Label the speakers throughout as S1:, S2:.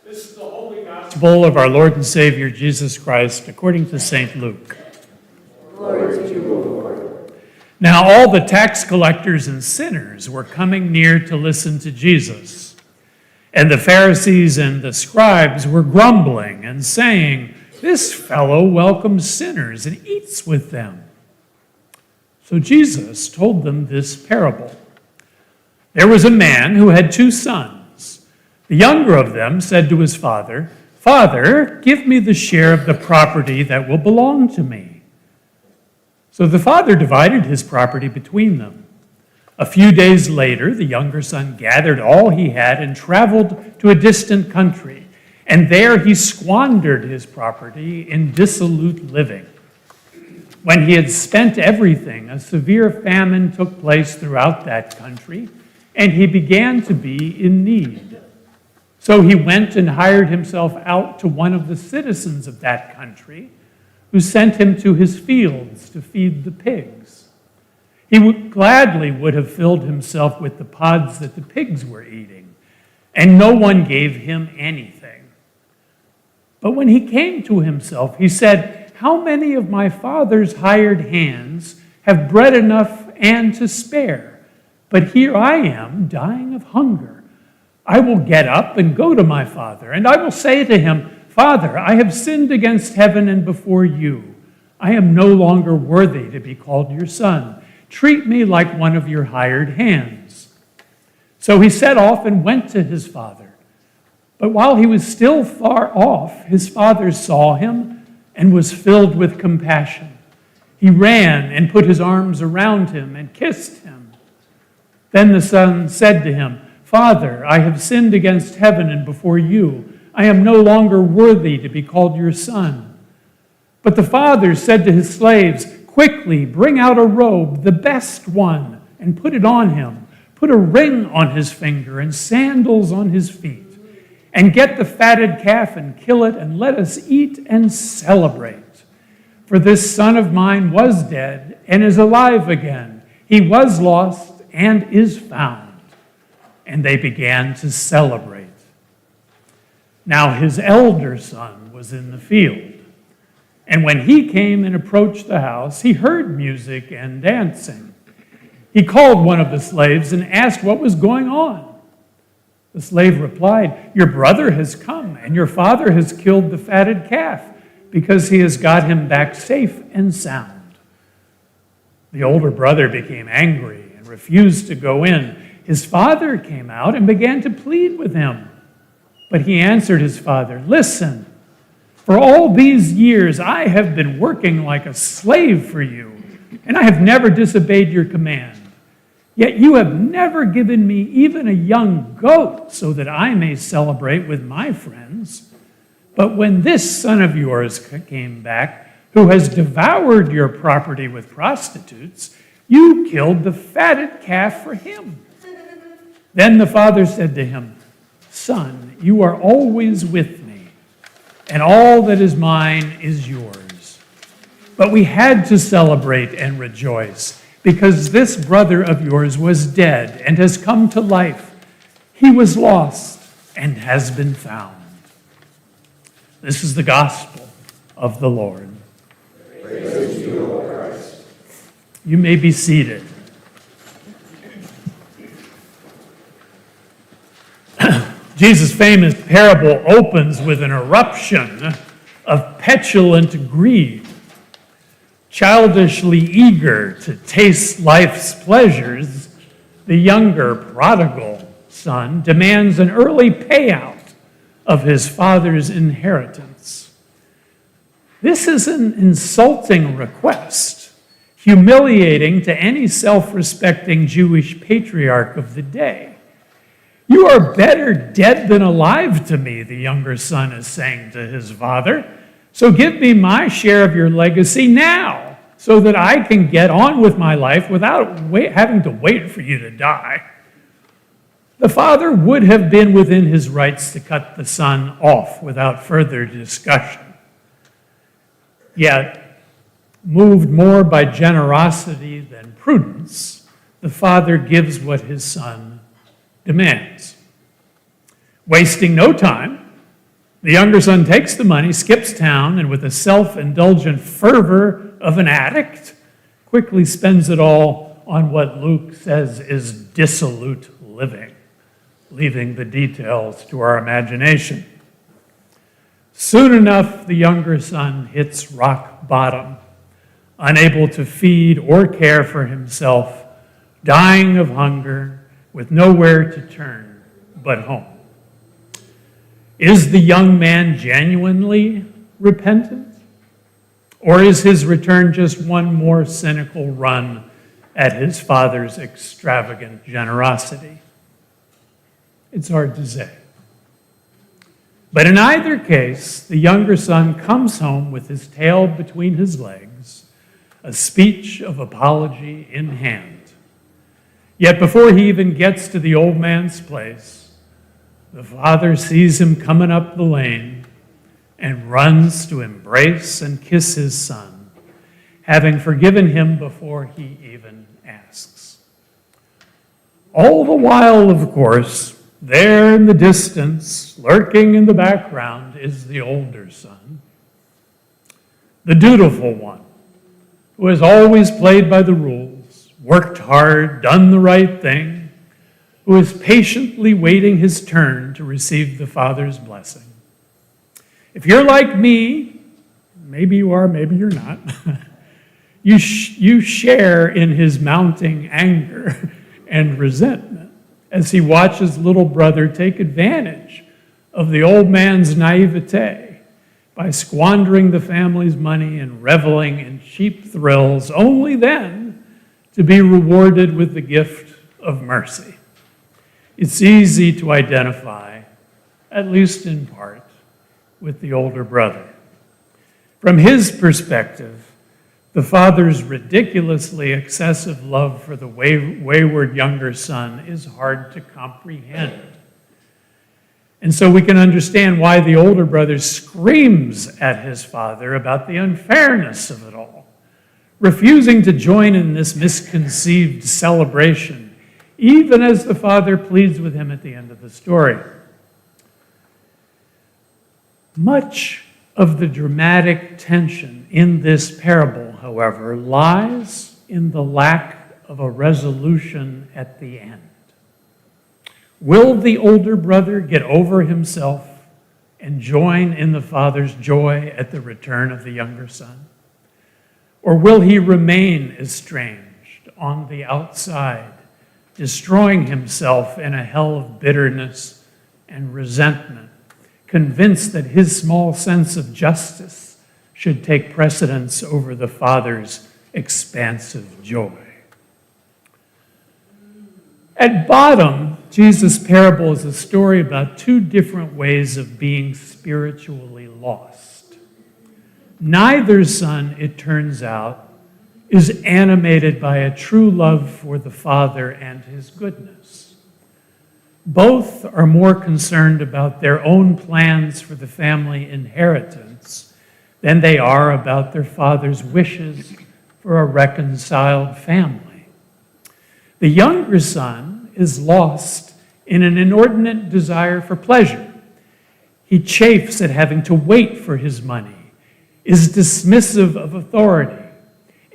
S1: This is the Holy Gospel of our Lord and Savior Jesus Christ, according to St. Luke.
S2: Glory to you, O Lord.
S1: Now all the tax collectors and sinners were coming near to listen to Jesus. And the Pharisees and the scribes were grumbling and saying, "This fellow welcomes sinners and eats with them." So Jesus told them this parable. There was a man who had 2 sons. The younger of them said to his father, "Father, give me the share of the property that will belong to me." So the father divided his property between them. A few days later, the younger son gathered all he had and traveled to a distant country, and there he squandered his property in dissolute living. When he had spent everything, a severe famine took place throughout that country, and he began to be in need. So he went and hired himself out to one of the citizens of that country, who sent him to his fields to feed the pigs. He gladly would have filled himself with the pods that the pigs were eating, and no one gave him anything. But when he came to himself, he said, "How many of my father's hired hands have bread enough and to spare? But here I am, dying of hunger. I will get up and go to my father, and I will say to him, 'Father, I have sinned against heaven and before you. I am no longer worthy to be called your son. Treat me like one of your hired hands.' So he set off and went to his father. But while he was still far off, his father saw him and was filled with compassion. He ran and put his arms around him and kissed him. Then the son said to him, 'Father, I have sinned against heaven and before you. I am no longer worthy to be called your son.' But the father said to his slaves, 'Quickly, bring out a robe, the best one, and put it on him. Put a ring on his finger and sandals on his feet. And get the fatted calf and kill it, and let us eat and celebrate. For this son of mine was dead and is alive again. He was lost and is found.' And they began to celebrate. Now his elder son was in the field. And when he came and approached the house, he heard music and dancing. He called one of the slaves and asked what was going on. The slave replied, 'Your brother has come, and your father has killed the fatted calf, because he has got him back safe and sound.' The older brother became angry and refused to go in. His father came out and began to plead with him. But he answered his father, 'Listen, for all these years I have been working like a slave for you, and I have never disobeyed your command. Yet you have never given me even a young goat so that I may celebrate with my friends. But when this son of yours came back, who has devoured your property with prostitutes, you killed the fatted calf for him.' Then the father said to him, 'Son, you are always with me, and all that is mine is yours. But we had to celebrate and rejoice, because this brother of yours was dead and has come to life. He was lost and has been found.'" This is the gospel of the Lord.
S2: Praise to you, O Christ.
S1: You may be seated. Jesus' famous parable opens with an eruption of petulant greed. Childishly eager to taste life's pleasures, the younger prodigal son demands an early payout of his father's inheritance. This is an insulting request, humiliating to any self-respecting Jewish patriarch of the day. "You are better dead than alive to me," the younger son is saying to his father. "So give me my share of your legacy now, so that I can get on with my life without having to wait for you to die." The father would have been within his rights to cut the son off without further discussion. Yet, moved more by generosity than prudence, the father gives what his son demands. Wasting no time, The younger son takes the money, skips town, and with the self-indulgent fervor of an addict, quickly spends it all on what Luke says is dissolute living, leaving the details to our imagination. Soon enough, the younger son hits rock bottom, unable to feed or care for himself, dying of hunger, with nowhere to turn but home. Is the young man genuinely repentant? Or is his return just one more cynical run at his father's extravagant generosity? It's hard to say. But in either case, the younger son comes home with his tail between his legs, a speech of apology in hand. Yet before he even gets to the old man's place, the father sees him coming up the lane and runs to embrace and kiss his son, having forgiven him before he even asks. All the while, of course, there in the distance, lurking in the background, is the older son, the dutiful one, who has always played by the rules, worked hard, done the right thing, who is patiently waiting his turn to receive the Father's blessing. If you're like me, maybe you are, maybe you're not, you share in his mounting anger and resentment as he watches little brother take advantage of the old man's naivete by squandering the family's money and reveling in cheap thrills, only then to be rewarded with the gift of mercy. It's easy to identify, at least in part, with the older brother. From his perspective, the father's ridiculously excessive love for the wayward younger son is hard to comprehend. And so we can understand why the older brother screams at his father about the unfairness of it all, refusing to join in this misconceived celebration, even as the father pleads with him at the end of the story. Much of the dramatic tension in this parable, however, lies in the lack of a resolution at the end. Will the older brother get over himself and join in the father's joy at the return of the younger son? Or will he remain estranged on the outside, destroying himself in a hell of bitterness and resentment, convinced that his small sense of justice should take precedence over the Father's expansive joy? At bottom, Jesus' parable is a story about two different ways of being spiritually lost. Neither son, it turns out, is animated by a true love for the Father and his goodness. Both are more concerned about their own plans for the family inheritance than they are about their father's wishes for a reconciled family. The younger son is lost in an inordinate desire for pleasure. He chafes at having to wait for his money, is dismissive of authority,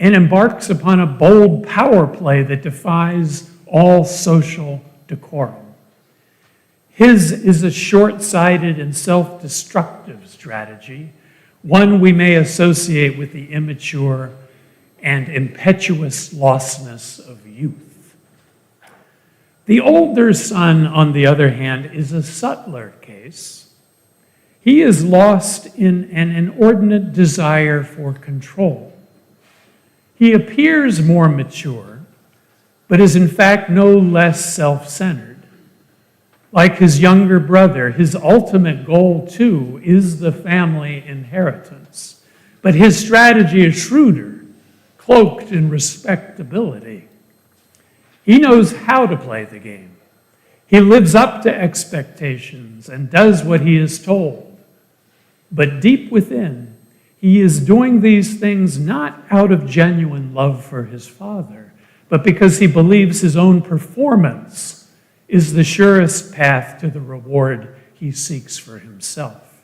S1: and embarks upon a bold power play that defies all social decorum. His is a short-sighted and self-destructive strategy, one we may associate with the immature and impetuous lostness of youth. The older son, on the other hand, is a subtler case. He is lost in an inordinate desire for control. He appears more mature, but is in fact no less self-centered. Like his younger brother, his ultimate goal, too, is the family inheritance. But his strategy is shrewder, cloaked in respectability. He knows how to play the game. He lives up to expectations and does what he is told. But deep within, he is doing these things not out of genuine love for his father, but because he believes his own performance is the surest path to the reward he seeks for himself.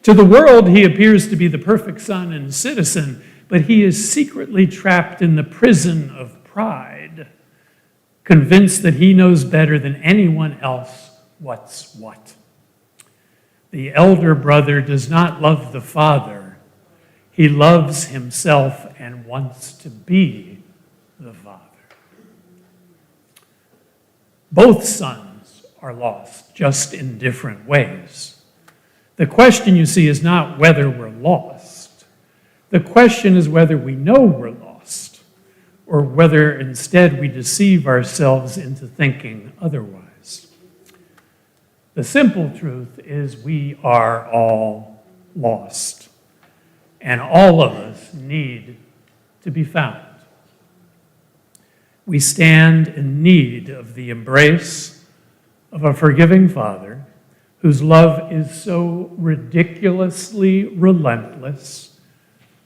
S1: To the world, he appears to be the perfect son and citizen, but he is secretly trapped in the prison of pride, convinced that he knows better than anyone else what's what. The elder brother does not love the father. He loves himself and wants to be the father. Both sons are lost, just in different ways. The question, you see, is not whether we're lost. The question is whether we know we're lost, or whether instead we deceive ourselves into thinking otherwise. The simple truth is we are all lost, and all of us need to be found. We stand in need of the embrace of a forgiving Father whose love is so ridiculously relentless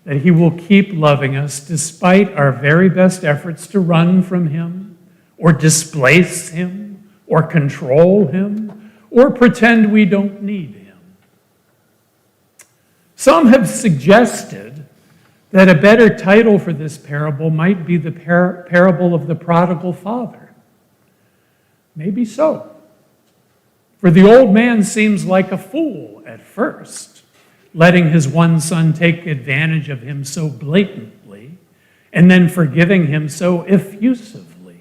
S1: that he will keep loving us despite our very best efforts to run from him or displace him or control him or pretend we don't need him. Some have suggested that a better title for this parable might be the parable of the prodigal father. Maybe so. For the old man seems like a fool at first, letting his one son take advantage of him so blatantly, and then forgiving him so effusively.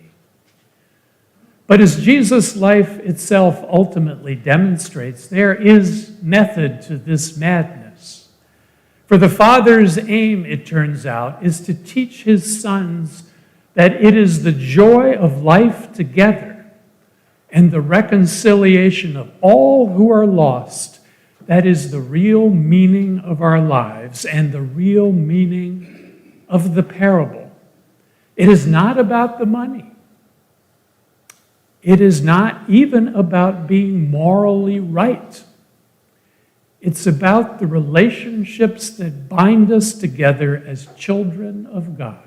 S1: But as Jesus' life itself ultimately demonstrates, there is method to this madness. For the Father's aim, it turns out, is to teach his sons that it is the joy of life together and the reconciliation of all who are lost that is the real meaning of our lives and the real meaning of the parable. It is not about the money. It is not even about being morally right. It's about the relationships that bind us together as children of God.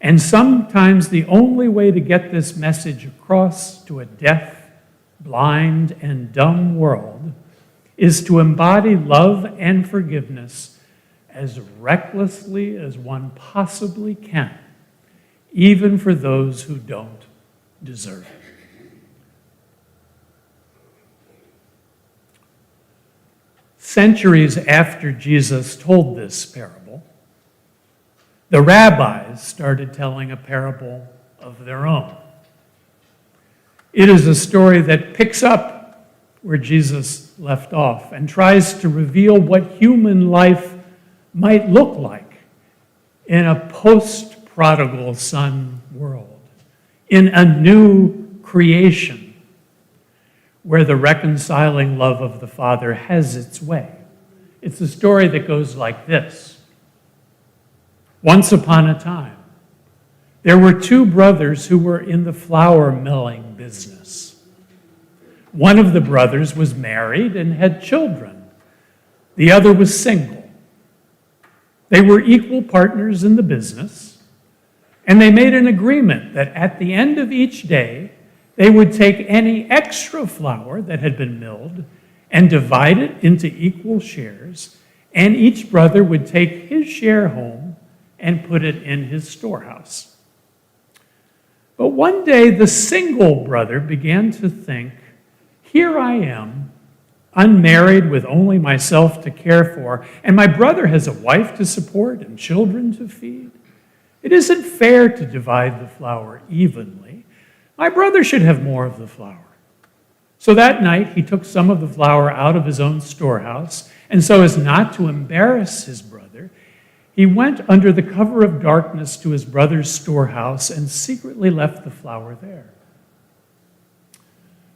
S1: And sometimes the only way to get this message across to a deaf, blind, and dumb world is to embody love and forgiveness as recklessly as one possibly can, even for those who don't deserve it. Centuries after Jesus told this parable, the rabbis started telling a parable of their own. It is a story that picks up where Jesus left off and tries to reveal what human life might look like in a post-prodigal son world, in a new creation where the reconciling love of the Father has its way. It's a story that goes like this. Once upon a time, there were two brothers who were in the flour milling business. One of the brothers was married and had children. The other was single. They were equal partners in the business, and they made an agreement that at the end of each day, they would take any extra flour that had been milled and divide it into equal shares, and each brother would take his share home and put it in his storehouse. But one day, the single brother began to think, here I am, unmarried with only myself to care for, and my brother has a wife to support and children to feed. It isn't fair to divide the flour evenly. My brother should have more of the flour. So that night, he took some of the flour out of his own storehouse, and so as not to embarrass his brother, he went under the cover of darkness to his brother's storehouse and secretly left the flour there.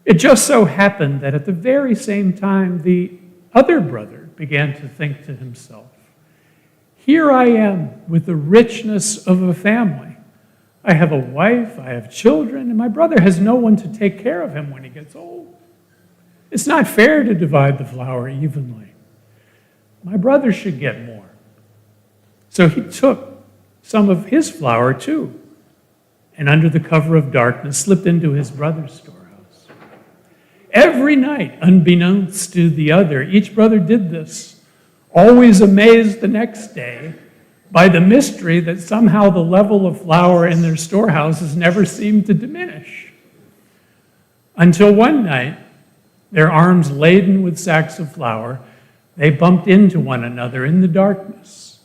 S1: It just so happened that at the very same time, the other brother began to think to himself, here I am with the richness of a family. I have a wife, I have children, and my brother has no one to take care of him when he gets old. It's not fair to divide the flour evenly. My brother should get more. So he took some of his flour too, and under the cover of darkness slipped into his brother's storehouse. every night, unbeknownst to the other, each brother did this, always amazed the next day by the mystery that somehow the level of flour in their storehouses never seemed to diminish. Until one night, their arms laden with sacks of flour, they bumped into one another in the darkness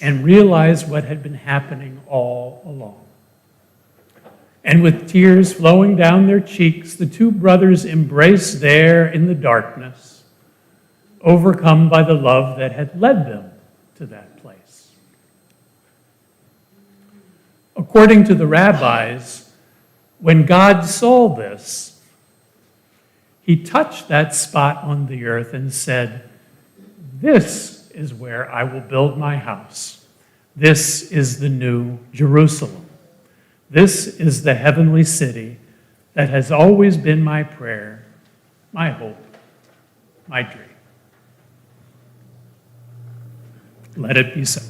S1: and realized what had been happening all along. And with tears flowing down their cheeks, the two brothers embraced there in the darkness, overcome by the love that had led them to that place. According to the rabbis, when God saw this, he touched that spot on the earth and said, "This is where I will build my house. This is the new Jerusalem. This is the heavenly city that has always been my prayer, my hope, my dream." Let it be so.